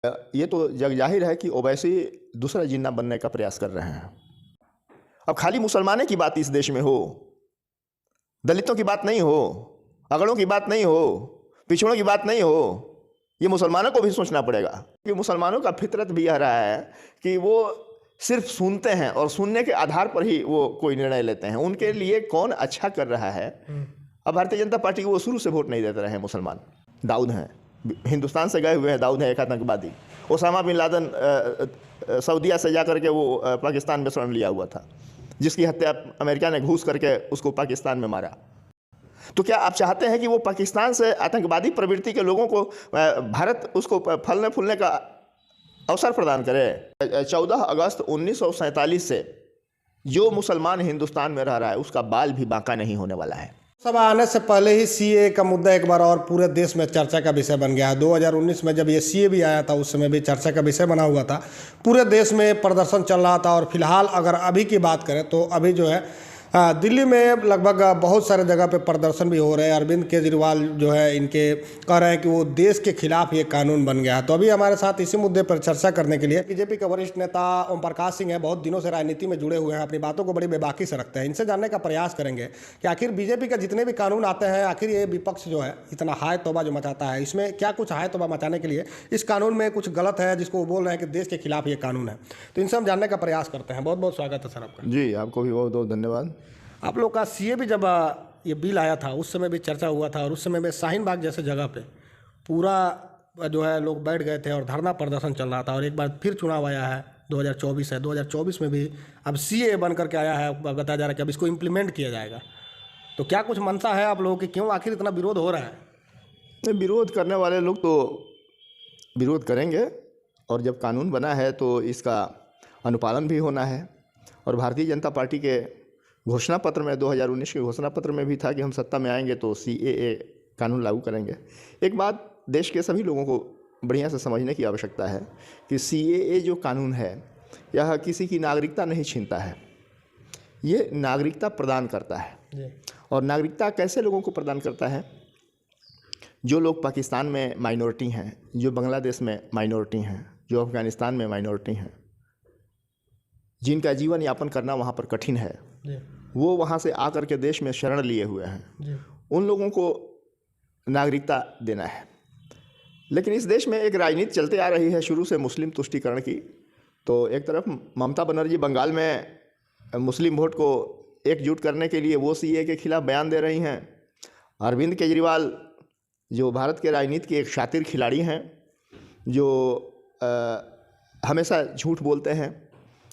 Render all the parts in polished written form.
ये तो जग जाहिर है कि ओवैसी दूसरा जिन्ना बनने का प्रयास कर रहे हैं। अब खाली मुसलमानों की बात इस देश में हो, दलितों की बात नहीं हो, अगड़ों की बात नहीं हो, पिछड़ों की बात नहीं हो, ये मुसलमानों को भी सोचना पड़ेगा कि मुसलमानों का फितरत भी यह रहा है कि वो सिर्फ सुनते हैं और सुनने के आधार पर ही वो कोई निर्णय लेते हैं। उनके लिए कौन अच्छा कर रहा है। अब भारतीय जनता पार्टी को वो शुरू से वोट नहीं देते रहे हैं मुसलमान। दाऊद हैं, हिंदुस्तान से गए हुए हैं, दाऊद हैं एक आतंकवादी। ओसामा बिन लादेन सऊदीया से जा करके वो पाकिस्तान में शरण लिया हुआ था, जिसकी हत्या अमेरिका ने घूस करके उसको पाकिस्तान में मारा। तो क्या आप चाहते हैं कि वो पाकिस्तान से आतंकवादी प्रवृत्ति के लोगों को भारत उसको फलने फूलने का अवसर प्रदान करे? 14 अगस्त 1947 से जो मुसलमान हिंदुस्तान में रह रहा है उसका बाल भी बांका नहीं होने वाला है। सभा आने से पहले ही सीए का मुद्दा एक बार और पूरे देश में चर्चा का विषय बन गया है। 2019 में जब ये सीए भी आया था उस समय भी चर्चा का विषय बना हुआ था। पूरे देश में प्रदर्शन चल रहा था। और फिलहाल अगर अभी की बात करें तो अभी जो है दिल्ली में लगभग बहुत सारे जगह पे प्रदर्शन भी हो रहे हैं। अरविंद केजरीवाल जो है इनके कह रहे हैं कि वो देश के खिलाफ ये कानून बन गया है। तो अभी हमारे साथ इसी मुद्दे पर चर्चा करने के लिए बीजेपी के वरिष्ठ नेता ओम प्रकाश सिंह हैं। बहुत दिनों से राजनीति में जुड़े हुए हैं, अपनी बातों को बड़ी बेबाकी से रखते हैं। इनसे जानने का प्रयास करेंगे कि आखिर बीजेपी का जितने भी कानून आते हैं, आखिर ये विपक्ष जो है इतना हाय तौबा जो मचाता है, इसमें क्या कुछ हाय तौबा मचाने के लिए इस कानून में कुछ गलत है जिसको वो बोल रहे हैं कि देश के खिलाफ ये कानून है। तो इनसे हम जानने का प्रयास करते हैं। बहुत बहुत स्वागत है सर आपका। जी, आपको भी बहुत बहुत धन्यवाद। आप लोग का सीए भी जब ये बिल आया था उस समय भी चर्चा हुआ था और उस समय में शाहीन बाग जैसे जगह पे पूरा जो है लोग बैठ गए थे और धरना प्रदर्शन चल रहा था। और एक बार फिर चुनाव आया है, 2024 है, 2024 में भी अब सीए बन करके आया है। बताया जा रहा है कि अब इसको इम्प्लीमेंट किया जाएगा। तो क्या कुछ मंशा है आप लोगों की, क्यों आखिर इतना विरोध हो रहा है? विरोध करने वाले लोग तो विरोध करेंगे और जब कानून बना है तो इसका अनुपालन भी होना है। और भारतीय जनता पार्टी के घोषणा पत्र में 2019 के घोषणा पत्र में भी था कि हम सत्ता में आएंगे तो सीएए कानून लागू करेंगे। एक बात देश के सभी लोगों को बढ़िया से समझने की आवश्यकता है कि सीएए जो कानून है यह किसी की नागरिकता नहीं छीनता है, ये नागरिकता प्रदान करता है। और नागरिकता कैसे लोगों को प्रदान करता है? जो लोग पाकिस्तान में माइनॉरिटी हैं, जो बांग्लादेश में माइनॉरिटी हैं, जो अफगानिस्तान में माइनॉरिटी हैं, जिनका जीवन यापन करना वहाँ पर कठिन है, वो वहाँ से आकर के देश में शरण लिए हुए हैं, उन लोगों को नागरिकता देना है। लेकिन इस देश में एक राजनीति चलते आ रही है शुरू से मुस्लिम तुष्टीकरण की। तो एक तरफ ममता बनर्जी बंगाल में मुस्लिम वोट को एकजुट करने के लिए वो सीए के खिलाफ बयान दे रही हैं। अरविंद केजरीवाल जो भारत के राजनीति के एक शातिर खिलाड़ी हैं, जो हमेशा झूठ बोलते हैं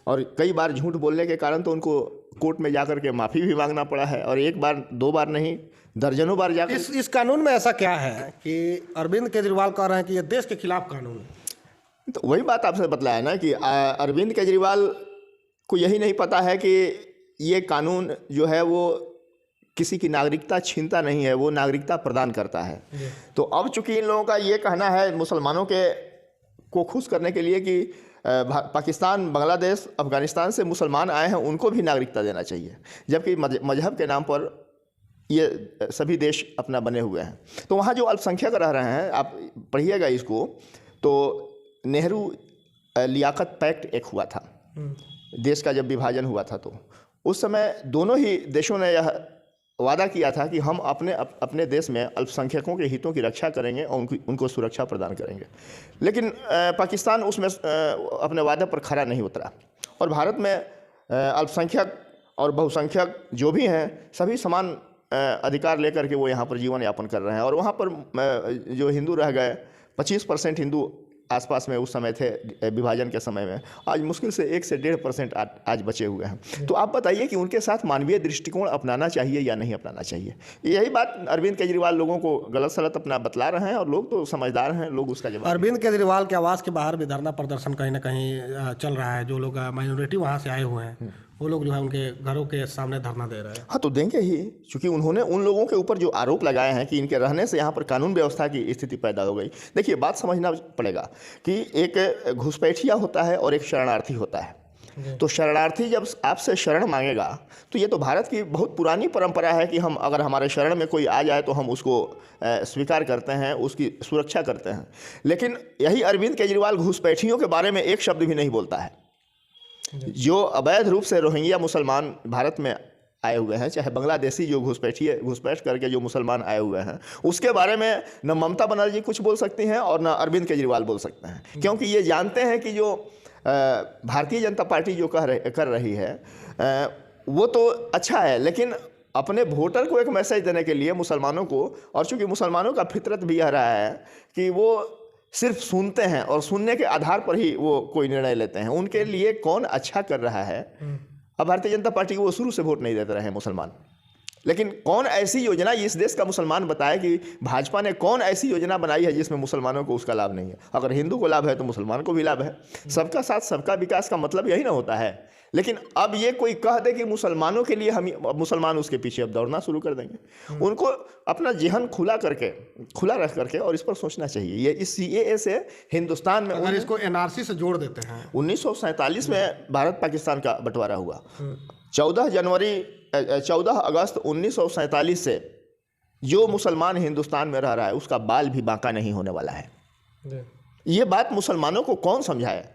और कई बार झूठ बोलने के कारण तो उनको कोर्ट में जाकर के माफ़ी भी मांगना पड़ा है। और एक बार दो बार नहीं, दर्जनों बार जाकर इस कानून में ऐसा क्या है कि अरविंद केजरीवाल कह रहे हैं कि ये देश के खिलाफ कानून है? तो वही बात आपसे बतलाया ना कि अरविंद केजरीवाल को यही नहीं पता है कि ये कानून जो है वो किसी की नागरिकता छीनता नहीं है, वो नागरिकता प्रदान करता है। तो अब चूंकि इन लोगों का ये कहना है मुसलमानों के को खुश करने के लिए कि पाकिस्तान, बांग्लादेश, अफगानिस्तान से मुसलमान आए हैं उनको भी नागरिकता देना चाहिए, जबकि मजहब के नाम पर ये सभी देश अपना बने हुए हैं। तो वहाँ जो अल्पसंख्यक रह रहे हैं, आप पढ़िएगा इसको, तो नेहरू लियाकत पैक्ट एक हुआ था देश का जब विभाजन हुआ था। तो उस समय दोनों ही देशों ने यह वादा किया था कि हम अपने देश में अल्पसंख्यकों के हितों की रक्षा करेंगे और उनको सुरक्षा प्रदान करेंगे। लेकिन पाकिस्तान उसमें अपने वादे पर खरा नहीं उतरा और भारत में अल्पसंख्यक और बहुसंख्यक जो भी हैं सभी समान अधिकार लेकर के वो यहाँ पर जीवन यापन कर रहे हैं। और वहाँ पर जो हिंदू रह गए, 25% हिंदू आसपास में उस समय थे विभाजन के समय में, आज मुश्किल से 1 से 1.5% आज बचे हुए हैं। तो आप बताइए कि उनके साथ मानवीय दृष्टिकोण अपनाना चाहिए या नहीं अपनाना चाहिए? यही बात अरविंद केजरीवाल लोगों को गलत सलत अपना बतला रहे हैं और लोग तो समझदार हैं, लोग उसका जवाब। अरविंद केजरीवाल के आवास के बाहर भी धरना प्रदर्शन कहीं ना कहीं चल रहा है। जो लोग माइनॉरिटी वहाँ से आए हुए हैं वो लोग जो है उनके घरों के सामने धरना दे रहे हैं। हाँ, तो देंगे ही, क्योंकि उन्होंने उन लोगों के ऊपर जो आरोप लगाए हैं कि इनके रहने से यहाँ पर कानून व्यवस्था की स्थिति पैदा हो गई। देखिए, बात समझना पड़ेगा कि एक घुसपैठिया होता है और एक शरणार्थी होता है। तो शरणार्थी जब आपसे शरण मांगेगा तो ये तो भारत की बहुत पुरानी परंपरा है कि हम अगर हमारे शरण में कोई आ जाए तो हम उसको स्वीकार करते हैं, उसकी सुरक्षा करते हैं। लेकिन यही अरविंद केजरीवाल घुसपैठियों के बारे में एक शब्द भी नहीं बोलता है। जो अवैध रूप से रोहिंग्या मुसलमान भारत में आए हुए हैं, चाहे बांग्लादेशी जो घुसपैठ करके जो मुसलमान आए हुए हैं, उसके बारे में न ममता बनर्जी कुछ बोल सकती हैं और न अरविंद केजरीवाल बोल सकते हैं, क्योंकि ये जानते हैं कि जो भारतीय जनता पार्टी जो कर रही है वो तो अच्छा है, लेकिन अपने वोटर को एक मैसेज देने के लिए मुसलमानों को, और चूंकि मुसलमानों का फितरत भी यह रहा है कि वो सिर्फ सुनते हैं और सुनने के आधार पर ही वो कोई निर्णय लेते हैं, उनके लिए कौन अच्छा कर रहा है। अब भारतीय जनता पार्टी को वो शुरू से वोट नहीं देते रहे मुसलमान, लेकिन कौन ऐसी योजना इस देश का मुसलमान बताए कि भाजपा ने कौन ऐसी योजना बनाई है जिसमें मुसलमानों को उसका लाभ नहीं है। अगर हिंदू को लाभ है तो मुसलमान को भी लाभ है। सबका साथ सबका विकास का मतलब यही ना होता है। लेकिन अब ये कोई कह दे कि मुसलमानों के लिए हम, मुसलमान उसके पीछे अब दौड़ना शुरू कर देंगे। उनको अपना जेहन खुला रख करके और इस पर सोचना चाहिए। ये इस CAA से हिंदुस्तान में, अगर इसको NRC से जोड़ देते हैं, 1947 में भारत पाकिस्तान का बंटवारा हुआ। 14 अगस्त 1947 से जो मुसलमान हिंदुस्तान में रह रहा है उसका बाल भी बांका नहीं होने वाला है। ये बात मुसलमानों को कौन समझाए?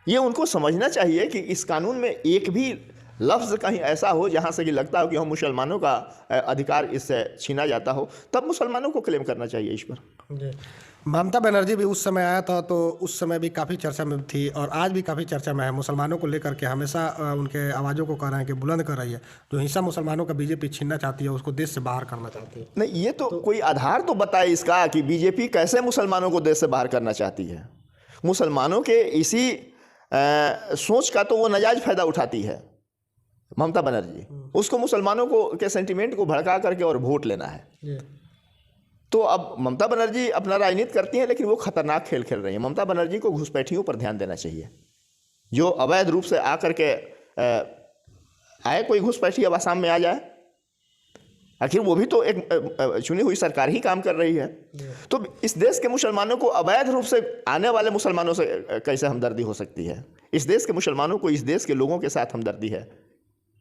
ये उनको समझना चाहिए कि इस कानून में एक भी लफ्ज़ कहीं ऐसा हो जहाँ से कि लगता हो कि हम मुसलमानों का अधिकार इससे छीना जाता हो, तब मुसलमानों को क्लेम करना चाहिए इस पर। ममता बनर्जी भी उस समय आया था तो उस समय भी काफ़ी चर्चा में थी और आज भी काफ़ी चर्चा में है। मुसलमानों को लेकर के हमेशा उनके आवाज़ों को कह रहे हैं कि बुलंद कर रही है। जो हिस्सा मुसलमानों का बीजेपी छीनना चाहती है उसको देश से बाहर करना चाहती है। नहीं, ये तो कोई आधार तो बताए इसका कि बीजेपी कैसे मुसलमानों को देश से बाहर करना चाहती है। मुसलमानों के इसी सोच का तो वो नाजायज फायदा उठाती है ममता बनर्जी। उसको मुसलमानों को के सेंटिमेंट को भड़का करके और वोट लेना है। तो अब ममता बनर्जी अपना राजनीति करती हैं, लेकिन वो खतरनाक खेल खेल रही है। ममता बनर्जी को घुसपैठियों पर ध्यान देना चाहिए। जो अवैध रूप से आकर के आए, कोई घुसपैठी अब आसाम में आ जाए, आखिर वो भी तो एक चुनी हुई सरकार ही काम कर रही है। तो इस देश के मुसलमानों को अवैध रूप से आने वाले मुसलमानों से कैसे हमदर्दी हो सकती है? इस देश के मुसलमानों को इस देश के लोगों के साथ हमदर्दी है,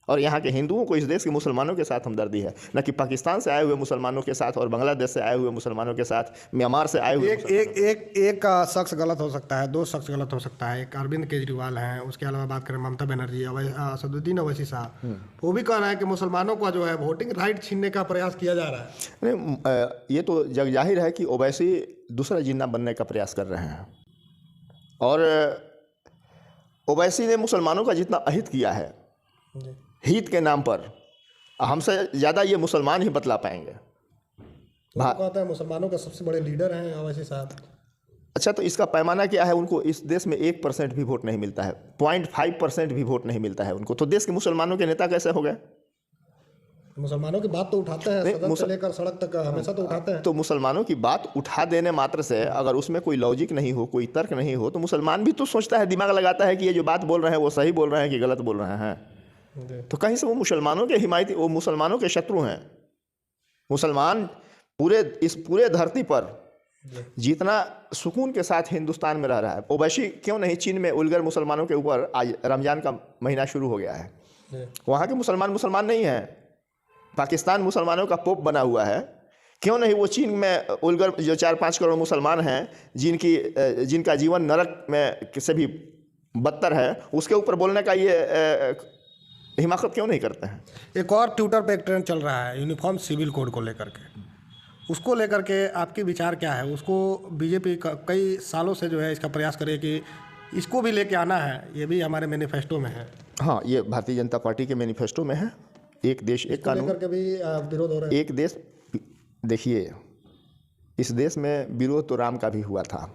और यहाँ के हिंदुओं को इस देश के मुसलमानों के साथ हमदर्दी है, न कि पाकिस्तान से आए हुए मुसलमानों के साथ और बांग्लादेश से आए हुए मुसलमानों के साथ, म्यांमार से आए हुए। एक शख्स गलत हो सकता है, 2 शख्स गलत हो सकता है। एक अरविंद केजरीवाल हैं, उसके अलावा बात करें ममता बनर्जी, असदुद्दीन ओवैसी साहब, वो भी कह रहे हैं कि मुसलमानों का जो है वोटिंग राइट छीनने का प्रयास किया जा रहा है। नहीं, ये तो जग जाहिर है कि ओवैसी दूसरा जिन्ना बनने का प्रयास कर रहे हैं, और ओवैसी ने मुसलमानों का जितना अहित किया है हित के नाम पर, हमसे ज़्यादा ये मुसलमान ही बतला पाएंगे। तो कहता है मुसलमानों के सबसे बड़े लीडर हैं ओवैसी साहब। अच्छा, तो इसका पैमाना क्या है? उनको इस देश में 1% भी वोट नहीं मिलता है, 0.5% भी वोट नहीं मिलता है उनको। तो देश के मुसलमानों के नेता कैसे हो गए? मुसलमानों की बात तो उठाते हैं, सदन से लेकर सड़क तक हमेशा तो उठाते हैं। तो मुसलमानों की बात उठा देने मात्र से अगर उसमें कोई लॉजिक नहीं हो, कोई तर्क नहीं हो, तो मुसलमान भी तो सोचता है, दिमाग लगाता है कि ये जो बात बोल रहे हैं वो सही बोल रहे हैं कि गलत बोल रहे हैं। तो कहीं से वो मुसलमानों के हिमायती, वो मुसलमानों के शत्रु हैं। मुसलमान इस पूरे धरती पर जितना सुकून के साथ हिंदुस्तान में रह रहा है, ओवैसी क्यों नहीं, चीन में उइगर मुसलमानों के ऊपर आज रमज़ान का महीना शुरू हो गया है। वहाँ के मुसलमान नहीं हैं, पाकिस्तान मुसलमानों का पोप बना हुआ है। क्यों नहीं वो चीन में उइगर जो 4-5 करोड़ मुसलमान हैं, जिनका जीवन नरक में से भी बदतर है, उसके ऊपर बोलने का ये हिमाकत क्यों नहीं करते हैं? एक और ट्विटर पे एक ट्रेंड चल रहा है यूनिफॉर्म सिविल कोड को लेकर के। उसको लेकर के आपके विचार क्या है? उसको बीजेपी कई सालों से जो है इसका प्रयास करे कि इसको भी लेके आना है, ये भी हमारे मैनिफेस्टो में है। हाँ, ये भारतीय जनता पार्टी के मैनिफेस्टो में है। एक देश एक कानून, लेकर के भी विरोध हो रहा है। एक देश, देखिए इस देश में विरोध तो राम का भी हुआ था।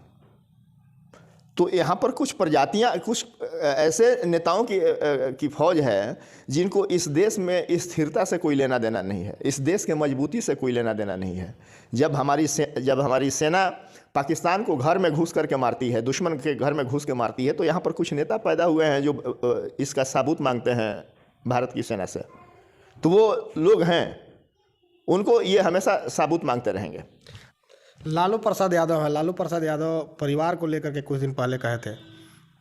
तो यहाँ पर कुछ प्रजातियाँ, कुछ ऐसे नेताओं की फौज है जिनको इस देश में स्थिरता से कोई लेना देना नहीं है, इस देश के मजबूती से कोई लेना देना नहीं है। जब हमारी सेना पाकिस्तान को घर में घुस करके मारती है, दुश्मन के घर में घुस के मारती है, तो यहाँ पर कुछ नेता पैदा हुए हैं जो इसका सबूत मांगते हैं भारत की सेना से। तो वो लोग हैं, उनको ये हमेशा सबूत मांगते रहेंगे। लालू प्रसाद यादव है, लालू प्रसाद यादव परिवार को लेकर के कुछ दिन पहले कहे थे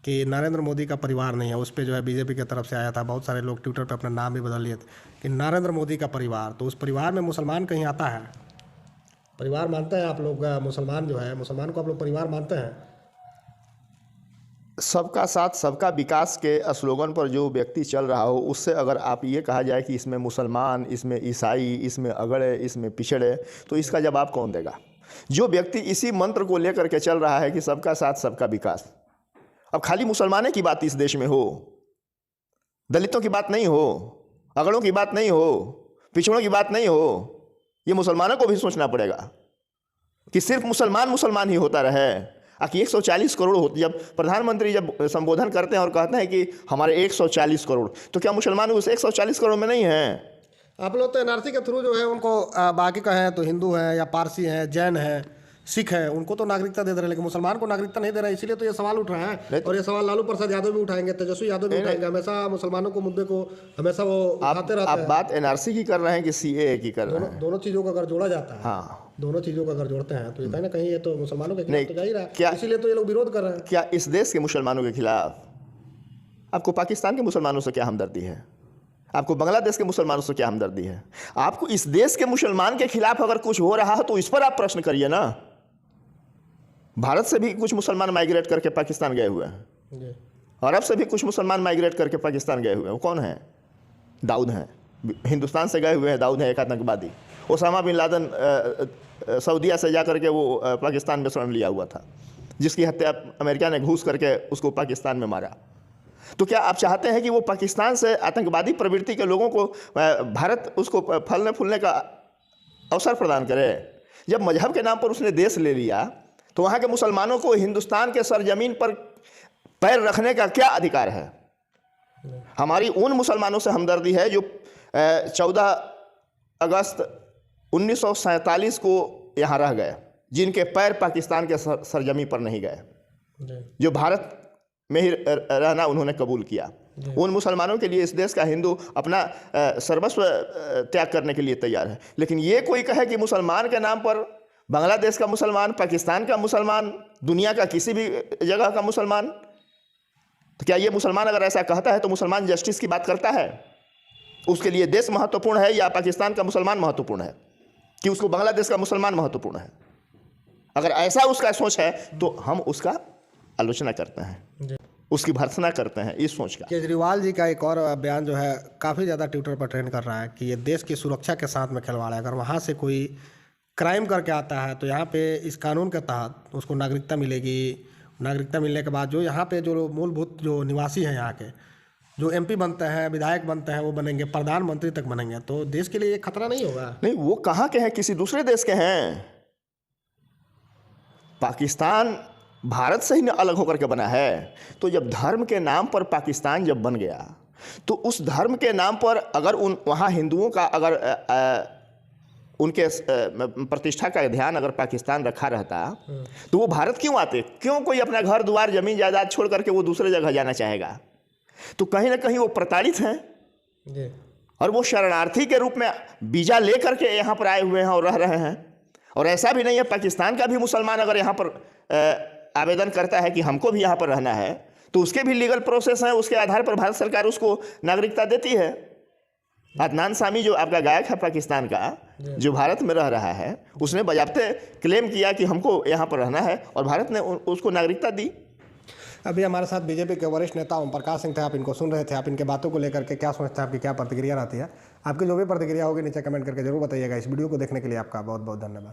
कि नरेंद्र मोदी का परिवार नहीं है, उस पर जो है बीजेपी की तरफ से आया था, बहुत सारे लोग ट्विटर पे अपना नाम भी बदल लिए थे कि नरेंद्र मोदी का परिवार, तो उस परिवार में मुसलमान कहीं आता है? परिवार मानते हैं आप लोग? मुसलमान जो है, मुसलमान को आप लोग परिवार मानते हैं? सबका साथ सबका विकास के स्लोगन पर जो व्यक्ति चल रहा हो, उससे अगर आप ये कहा जाए कि इसमें मुसलमान, इसमें ईसाई, इसमें अगड़े, इसमें पिछड़े, तो इसका जवाब कौन देगा? जो व्यक्ति इसी मंत्र को लेकर के चल रहा है कि सबका साथ सबका विकास, अब खाली मुसलमानों की बात इस देश में हो, दलितों की बात नहीं हो, अगड़ों की बात नहीं हो, पिछड़ों की बात नहीं हो, ये मुसलमानों को भी सोचना पड़ेगा कि सिर्फ मुसलमान मुसलमान ही होता रहे। कि 140 करोड़ होती, जब प्रधानमंत्री जब संबोधन करते हैं और कहते हैं कि हमारे 140 करोड़, तो क्या मुसलमान उस 140 करोड़ में नहीं हैं? आप लोग तो एनआरसी के थ्रू जो है उनको बाकी का है तो हिंदू हैं या पारसी हैं, जैन हैं, सिख हैं, उनको तो नागरिकता दे रहे हैं, लेकिन मुसलमान को नागरिकता नहीं दे रहे हैं। इसीलिए तो ये सवाल उठ रहा है, और ये सवाल लालू प्रसाद यादव भी उठाएंगे, तेजस्वी यादव भी उठाएंगे। हमेशा मुसलमानों को, मुद्दे को हमेशा वो उठाते रहते हैं। आप बात एनआरसी की कर रहे हैं कि सीएए की कर रहे हैं? दोनों चीज़ों का अगर जोड़ा जाता है, हाँ, दोनों चीज़ों का अगर जोड़ते हैं तो ये कहीं ना कहीं ये तो मुसलमानों के खिलाफ तो जा ही रहा है। क्या इसीलिए तो ये लोग विरोध कर रहे हैं। क्या इस देश के मुसलमानों के खिलाफ? आपको पाकिस्तान के मुसलमानों से क्या हमदर्दी है? आपको बांग्लादेश के मुसलमानों से क्या हमदर्दी है? आपको इस देश के मुसलमान के खिलाफ अगर कुछ हो रहा है तो इस पर आप प्रश्न करिए ना। भारत से भी कुछ मुसलमान माइग्रेट करके पाकिस्तान गए हुए हैं, अरब से भी कुछ मुसलमान माइग्रेट करके पाकिस्तान गए हुए हैं। वो कौन है? दाऊद हैं। हिंदुस्तान से गए हुए हैं दाऊद हैं, एक आतंकवादी। ओसामा बिन लादेन सऊदीया से जा करके वो पाकिस्तान में शरण लिया हुआ था, जिसकी हत्या अमेरिका ने घूस करके उसको पाकिस्तान में मारा। तो क्या आप चाहते हैं कि वो पाकिस्तान से आतंकवादी प्रवृत्ति के लोगों को भारत उसको फलने फूलने का अवसर प्रदान करे? जब मजहब के नाम पर उसने देश ले लिया तो वहाँ के मुसलमानों को हिंदुस्तान के सरजमीन पर पैर रखने का क्या अधिकार है? हमारी उन मुसलमानों से हमदर्दी है जो 14 अगस्त 1947 को यहाँ रह गए, जिनके पैर पाकिस्तान के सरजमीन पर नहीं गए, जो भारत में ही रहना उन्होंने कबूल किया। उन मुसलमानों के लिए इस देश का हिंदू अपना सर्वस्व त्याग करने के लिए तैयार है। लेकिन ये कोई कहे कि मुसलमान के नाम पर बांग्लादेश का मुसलमान, पाकिस्तान का मुसलमान, दुनिया का किसी भी जगह का मुसलमान, तो क्या ये मुसलमान अगर ऐसा कहता है तो मुसलमान जस्टिस की बात करता है? उसके लिए देश महत्वपूर्ण है या पाकिस्तान का मुसलमान महत्वपूर्ण है, कि उसको बांग्लादेश का मुसलमान महत्वपूर्ण है? अगर ऐसा उसका सोच है तो हम उसका आलोचना करते हैं, उसकी भर्त्सना करते हैं इस सोच का। केजरीवाल जी का एक और बयान जो है काफ़ी ज़्यादा ट्विटर पर ट्रेंड कर रहा है कि ये देश की सुरक्षा के साथ में खिलवाड़ है। अगर वहाँ से कोई क्राइम करके आता है तो यहाँ पे इस कानून के तहत उसको नागरिकता मिलेगी। नागरिकता मिलने के बाद जो यहाँ पे जो मूलभूत जो निवासी हैं, यहाँ के जो एमपी बनते हैं, विधायक बनते हैं, वो बनेंगे, प्रधानमंत्री तक बनेंगे, तो देश के लिए ये खतरा नहीं होगा? नहीं, वो कहाँ के हैं? किसी दूसरे देश के हैं। पाकिस्तान भारत से ही अलग होकर के बना है। तो जब धर्म के नाम पर पाकिस्तान जब बन गया तो उस धर्म के नाम पर अगर वहाँ हिंदुओं का अगर उनके प्रतिष्ठा का ध्यान अगर पाकिस्तान रखा रहता तो वो भारत क्यों आते? क्यों कोई अपना घर द्वार जमीन जायदाद छोड़ करके वो दूसरे जगह जाना चाहेगा? तो कहीं ना कहीं वो प्रताड़ित हैं और वो शरणार्थी के रूप में वीजा ले करके यहाँ पर आए हुए हैं और रह रहे हैं। और ऐसा भी नहीं है, पाकिस्तान का भी मुसलमान अगर यहाँ पर आवेदन करता है कि हमको भी यहाँ पर रहना है तो उसके भी लीगल प्रोसेस हैं, उसके आधार पर भारत सरकार उसको नागरिकता देती है। अदनान सामी जो आपका गायक है पाकिस्तान का, जो भारत में रह रहा है, उसने बजाबते क्लेम किया कि हमको यहाँ पर रहना है और भारत ने उसको नागरिकता दी। अभी हमारे साथ बीजेपी के वरिष्ठ नेता ओम प्रकाश सिंह थे, आप इनको सुन रहे थे। आप इनके बातों को लेकर के क्या सोचते हैं, आपकी क्या प्रतिक्रिया रहती है? आपकी जो भी प्रतिक्रिया होगी नीचे कमेंट करके जरूर बताइएगा। इस वीडियो को देखने के लिए आपका बहुत बहुत धन्यवाद।